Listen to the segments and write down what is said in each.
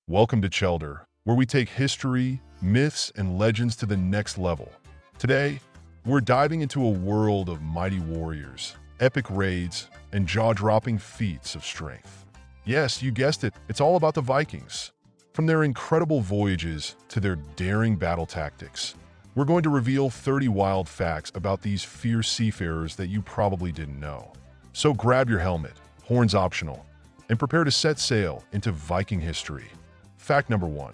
Welcome to Chelder, where we take history, myths, and legends to the next level. Today, we're diving into a world of mighty warriors, epic raids, and jaw-dropping feats of strength. Yes, you guessed it, it's all about the Vikings. From their incredible voyages to their daring battle tactics, we're going to reveal 30 wild facts about these fierce seafarers that you probably didn't know. So grab your helmet, horns optional, and prepare to set sail into Viking history. Fact number 1.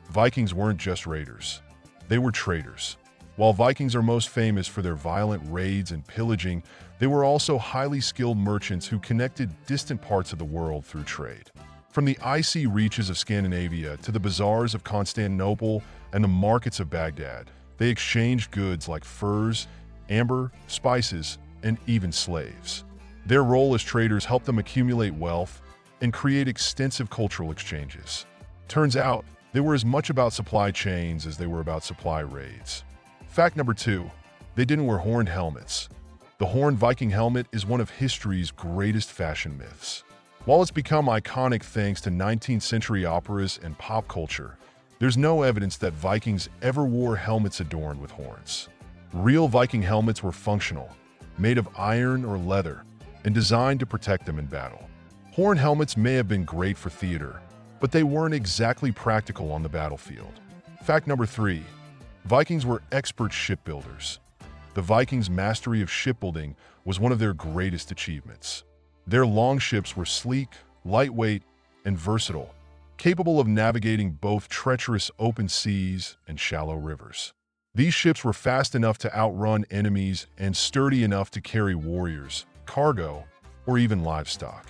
Vikings weren't just raiders. They were traders. While Vikings are most famous for their violent raids and pillaging, they were also highly skilled merchants who connected distant parts of the world through trade. From the icy reaches of Scandinavia to the bazaars of Constantinople and the markets of Baghdad, they exchanged goods like furs, amber, spices, and even slaves. Their role as traders helped them accumulate wealth and create extensive cultural exchanges. Turns out, they were as much about supply chains as they were about supply raids. Fact number 2. They didn't wear horned helmets. The horned Viking helmet is one of history's greatest fashion myths. While it's become iconic thanks to 19th century operas and pop culture, there's no evidence that Vikings ever wore helmets adorned with horns. Real Viking helmets were functional, made of iron or leather, and designed to protect them in battle. Horn helmets may have been great for theater, but they weren't exactly practical on the battlefield. Fact number 3. Vikings were expert shipbuilders. The Vikings' mastery of shipbuilding was one of their greatest achievements. Their longships were sleek, lightweight, and versatile, capable of navigating both treacherous open seas and shallow rivers. These ships were fast enough to outrun enemies and sturdy enough to carry warriors, cargo, or even livestock.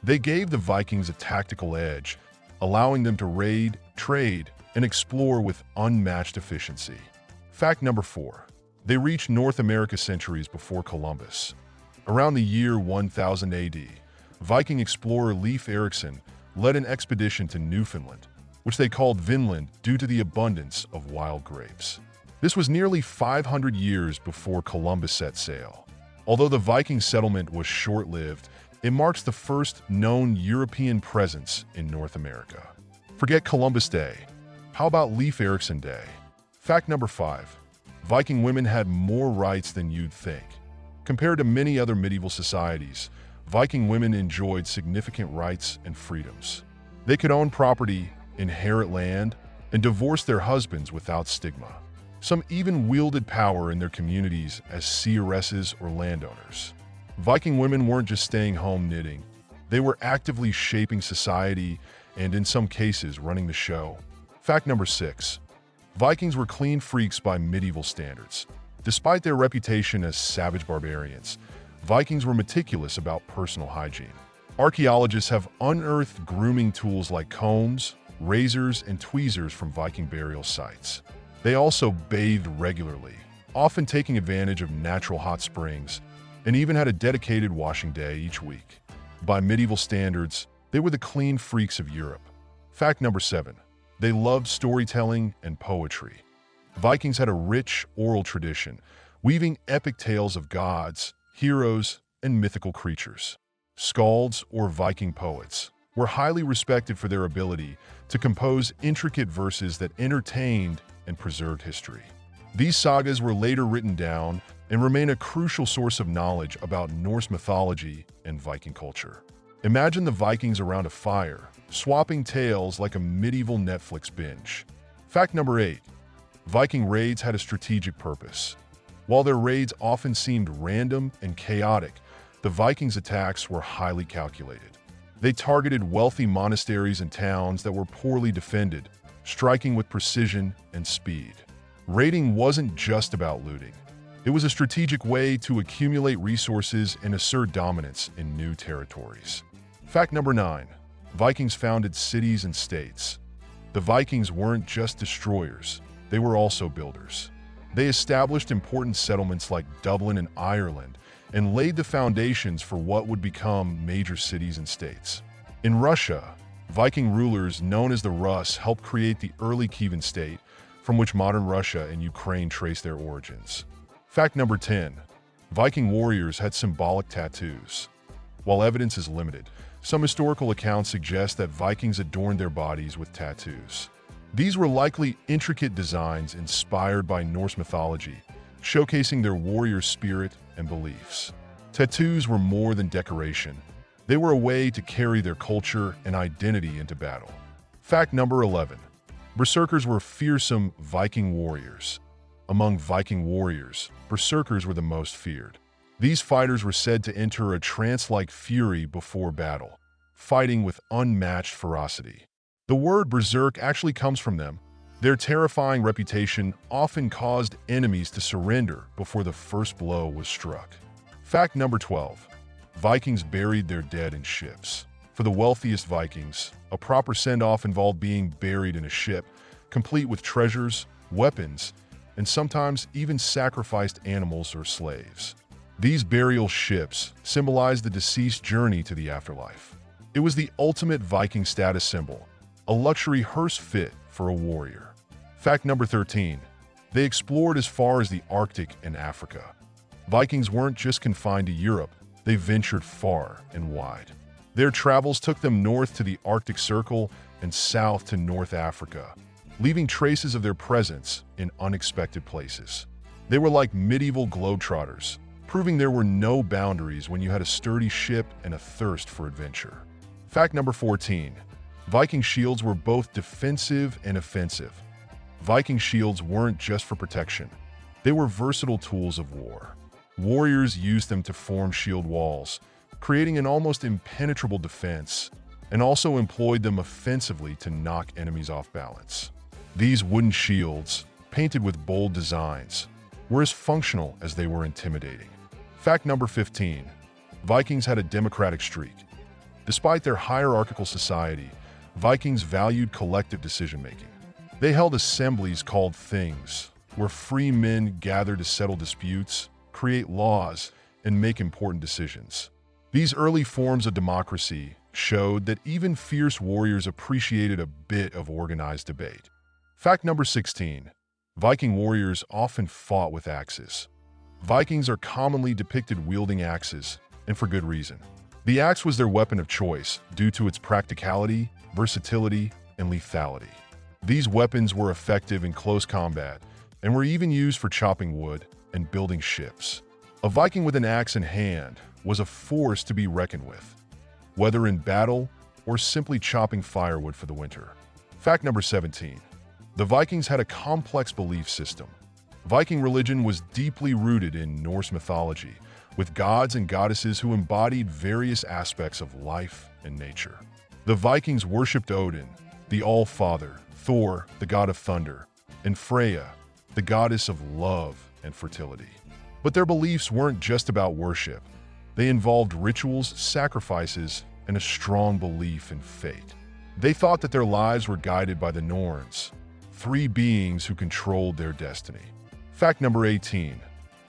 They gave the Vikings a tactical edge, allowing them to raid, trade, and explore with unmatched efficiency. Fact number 4. They reached North America centuries before Columbus. Around the year 1000 AD, Viking explorer Leif Erikson led an expedition to Newfoundland, which they called Vinland due to the abundance of wild grapes. This was nearly 500 years before Columbus set sail. Although the Viking settlement was short-lived, it marks the first known European presence in North America. Forget Columbus Day. How about Leif Erikson Day? Fact number 5. Viking women had more rights than you'd think. Compared to many other medieval societies, Viking women enjoyed significant rights and freedoms. They could own property, inherit land, and divorce their husbands without stigma. Some even wielded power in their communities as seeresses or landowners. Viking women weren't just staying home knitting. They were actively shaping society and, in some cases, running the show. Fact number 6. Vikings were clean freaks by medieval standards. Despite their reputation as savage barbarians, Vikings were meticulous about personal hygiene. Archaeologists have unearthed grooming tools like combs, razors, and tweezers from Viking burial sites. They also bathed regularly, often taking advantage of natural hot springs, and even had a dedicated washing day each week. By medieval standards, they were the clean freaks of Europe. Fact number 7. They loved storytelling and poetry. Vikings had a rich oral tradition, weaving epic tales of gods, heroes, and mythical creatures. Skalds, or Viking poets, were highly respected for their ability to compose intricate verses that entertained and preserved history. These sagas were later written down and remain a crucial source of knowledge about Norse mythology and Viking culture. Imagine the Vikings around a fire, swapping tales like a medieval Netflix binge. Fact number 8. Viking raids had a strategic purpose. While their raids often seemed random and chaotic, the Vikings' attacks were highly calculated. They targeted wealthy monasteries and towns that were poorly defended, striking with precision and speed. Raiding wasn't just about looting. It was a strategic way to accumulate resources and assert dominance in new territories. Fact number 9. Vikings founded cities and states. The Vikings weren't just destroyers, they were also builders. They established important settlements like Dublin and Ireland and laid the foundations for what would become major cities and states. In Russia, Viking rulers known as the Rus helped create the early Kievan state, from which modern Russia and Ukraine trace their origins. Fact number 10. Viking warriors had symbolic tattoos. While evidence is limited, Some historical accounts suggest that Vikings adorned their bodies with tattoos. These were likely intricate designs inspired by Norse mythology, showcasing their warrior spirit and beliefs. Tattoos were more than decoration. They were a way to carry their culture and identity into battle. Fact number 11. Berserkers were fearsome Viking warriors. Among Viking warriors, berserkers were the most feared. These fighters were said to enter a trance-like fury before battle, fighting with unmatched ferocity. The word berserk actually comes from them. Their terrifying reputation often caused enemies to surrender before the first blow was struck. Fact number 12. Vikings buried their dead in ships. For the wealthiest Vikings, a proper send-off involved being buried in a ship, complete with treasures, weapons, and sometimes even sacrificed animals or slaves. These burial ships symbolized the deceased's journey to the afterlife. It was the ultimate Viking status symbol, a luxury hearse fit for a warrior. Fact number 13. They explored as far as the Arctic and Africa. Vikings weren't just confined to Europe, they ventured far and wide. Their travels took them north to the Arctic Circle and south to North Africa, leaving traces of their presence in unexpected places. They were like medieval globetrotters, proving there were no boundaries when you had a sturdy ship and a thirst for adventure. Fact number 14. Viking shields were both defensive and offensive. Viking shields weren't just for protection. They were versatile tools of war. Warriors used them to form shield walls, creating an almost impenetrable defense, and also employed them offensively to knock enemies off balance. These wooden shields, painted with bold designs, were as functional as they were intimidating. Fact number 15. Vikings had a democratic streak. Despite their hierarchical society, Vikings valued collective decision-making. They held assemblies called things, where free men gathered to settle disputes, create laws, and make important decisions. These early forms of democracy showed that even fierce warriors appreciated a bit of organized debate. Fact number 16. Viking warriors often fought with axes. Vikings are commonly depicted wielding axes, and for good reason. The axe was their weapon of choice due to its practicality, versatility, and lethality. These weapons were effective in close combat and were even used for chopping wood and building ships. A Viking with an axe in hand was a force to be reckoned with, whether in battle or simply chopping firewood for the winter. Fact number 17. The Vikings had a complex belief system. Viking religion was deeply rooted in Norse mythology, with gods and goddesses who embodied various aspects of life and nature. The Vikings worshipped Odin, the All-Father, Thor, the god of thunder, and Freya, the goddess of love and fertility. But their beliefs weren't just about worship. They involved rituals, sacrifices, and a strong belief in fate. They thought that their lives were guided by the Norns, three beings who controlled their destiny. Fact number 18.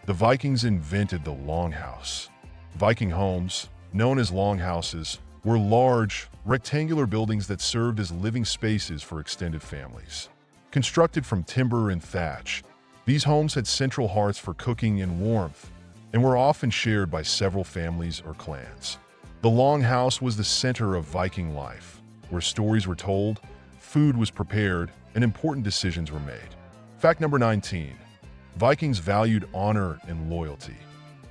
The Vikings invented the longhouse. Viking homes, known as longhouses, were large, rectangular buildings that served as living spaces for extended families. Constructed from timber and thatch, these homes had central hearths for cooking and warmth, and were often shared by several families or clans. The longhouse was the center of Viking life, where stories were told, food was prepared, and important decisions were made. Fact number 19. Vikings valued honor and loyalty.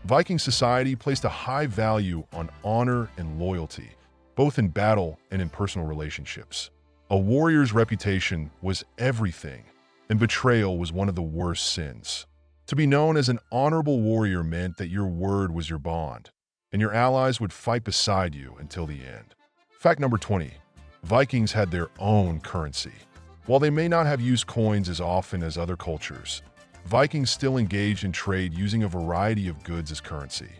Viking society placed a high value on honor and loyalty, both in battle and in personal relationships. A warrior's reputation was everything, and betrayal was one of the worst sins. To be known as an honorable warrior meant that your word was your bond, and your allies would fight beside you until the end. Fact number 20. Vikings had their own currency. While they may not have used coins as often as other cultures, Vikings still engaged in trade using a variety of goods as currency.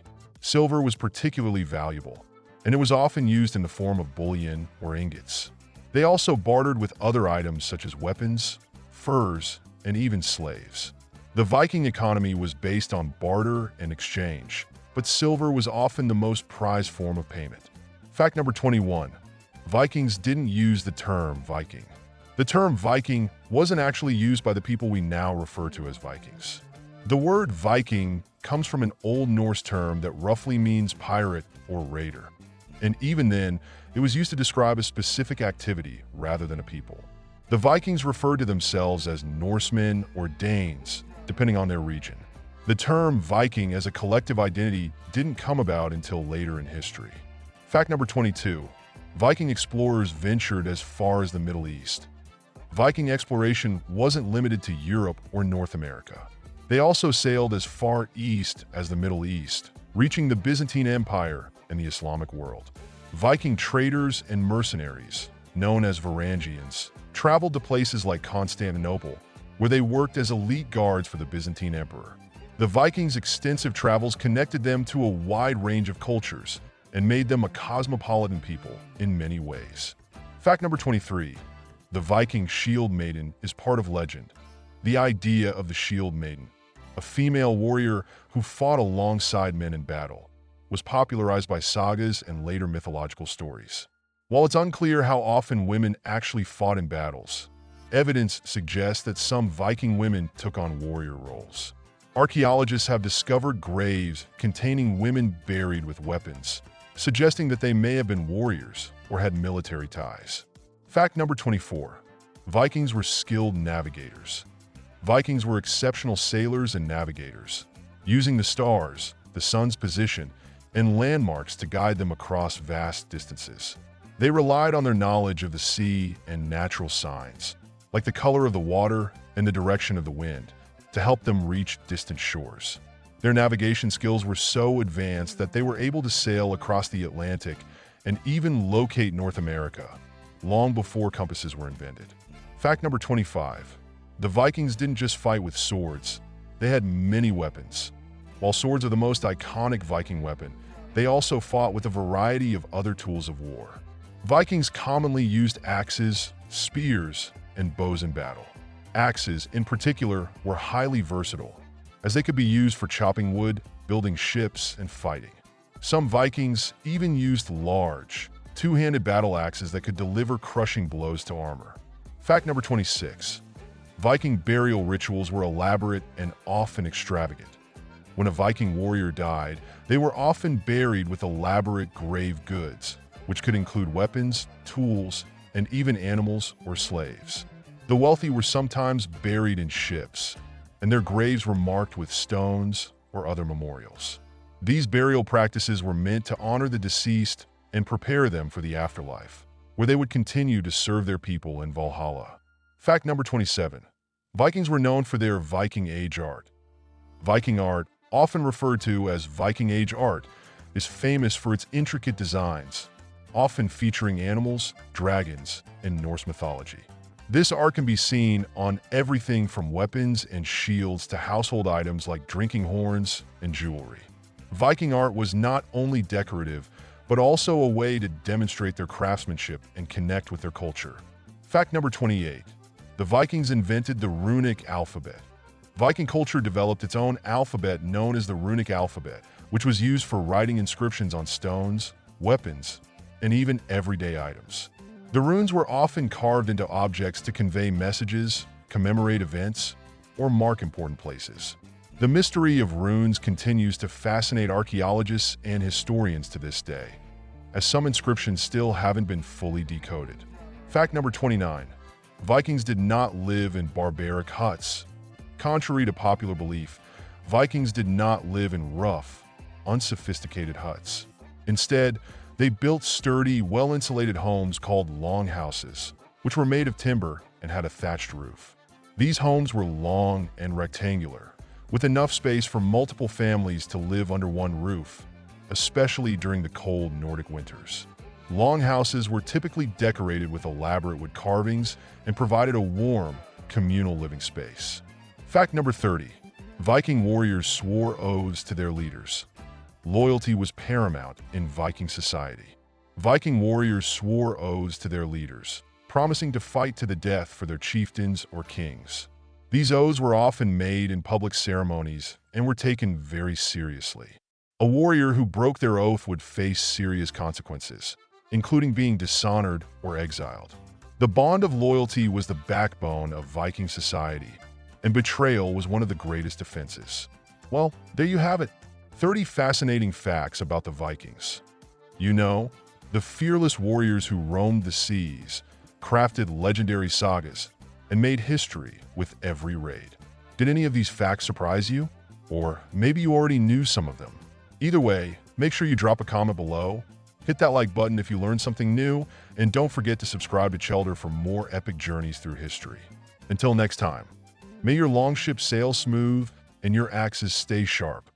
Silver was particularly valuable, and it was often used in the form of bullion or ingots. They also bartered with other items such as weapons, furs, and even slaves. The Viking economy was based on barter and exchange, but silver was often the most prized form of payment. Fact number 21. Vikings didn't use the term Viking. The term Viking wasn't actually used by the people we now refer to as Vikings. The word Viking comes from an Old Norse term that roughly means pirate or raider. and even then, it was used to describe a specific activity rather than a people. The Vikings referred to themselves as Norsemen or Danes, depending on their region. The term Viking as a collective identity didn't come about until later in history. Fact number 22. Viking explorers ventured as far as the Middle East. Viking exploration wasn't limited to Europe or North America. They also sailed as far east as the Middle East, reaching the Byzantine Empire and the Islamic world. Viking traders and mercenaries, known as Varangians, traveled to places like Constantinople, where they worked as elite guards for the Byzantine emperor. The Vikings' extensive travels connected them to a wide range of cultures and made them a cosmopolitan people in many ways. Fact number 23. The Viking shield maiden is part of legend. The idea of the shield maiden, a female warrior who fought alongside men in battle, was popularized by sagas and later mythological stories. While it's unclear how often women actually fought in battles, evidence suggests that some Viking women took on warrior roles. Archaeologists have discovered graves containing women buried with weapons, suggesting that they may have been warriors or had military ties. Fact number 24. Vikings were skilled navigators. Vikings were exceptional sailors and navigators, using the stars, the sun's position, and landmarks to guide them across vast distances. They relied on their knowledge of the sea and natural signs, like the color of the water and the direction of the wind, to help them reach distant shores. Their navigation skills were so advanced that they were able to sail across the Atlantic and even locate North America, long before compasses were invented. Fact number 25. The Vikings didn't just fight with swords, they had many weapons. While swords are the most iconic Viking weapon, they also fought with a variety of other tools of war. Vikings commonly used axes, spears, and bows in battle. Axes, in particular, were highly versatile, as they could be used for chopping wood, building ships, and fighting. Some Vikings even used large, two-handed battle axes that could deliver crushing blows to armor. Fact number 26. Viking burial rituals were elaborate and often extravagant. When a Viking warrior died, they were often buried with elaborate grave goods, which could include weapons, tools, and even animals or slaves. The wealthy were sometimes buried in ships, and their graves were marked with stones or other memorials. These burial practices were meant to honor the deceased and prepare them for the afterlife, where they would continue to serve their people in Valhalla. Fact number 27. Vikings were known for their Viking Age art. Viking art, often referred to as Viking Age art, is famous for its intricate designs, often featuring animals, dragons, and Norse mythology. This art can be seen on everything from weapons and shields to household items like drinking horns and jewelry. Viking art was not only decorative, but also a way to demonstrate their craftsmanship and connect with their culture. Fact number 28. The Vikings invented the runic alphabet. Viking culture developed its own alphabet known as the runic alphabet, which was used for writing inscriptions on stones, weapons, and even everyday items. The runes were often carved into objects to convey messages, commemorate events, or mark important places. The mystery of runes continues to fascinate archaeologists and historians to this day, as some inscriptions still haven't been fully decoded. Fact number 29. Vikings did not live in barbaric huts. Contrary to popular belief, Vikings did not live in rough, unsophisticated huts. Instead, they built sturdy, well-insulated homes called longhouses, which were made of timber and had a thatched roof. These homes were long and rectangular, with enough space for multiple families to live under one roof, especially during the cold Nordic winters. Longhouses were typically decorated with elaborate wood carvings and provided a warm, communal living space. Fact number 30. Viking warriors swore oaths to their leaders. Loyalty was paramount in Viking society. Viking warriors swore oaths to their leaders, promising to fight to the death for their chieftains or kings. These oaths were often made in public ceremonies and were taken very seriously. A warrior who broke their oath would face serious consequences, including being dishonored or exiled. The bond of loyalty was the backbone of Viking society, and betrayal was one of the greatest offenses. Well, there you have it. 30 fascinating facts about the Vikings. You know, The fearless warriors who roamed the seas, crafted legendary sagas, and made history with every raid. Did any of these facts surprise you? Or maybe you already knew some of them. Either way, make sure you drop a comment below, hit that like button if you learned something new, and don't forget to subscribe to Chelder for more epic journeys through history. Until next time, may your longship sail smooth and your axes stay sharp.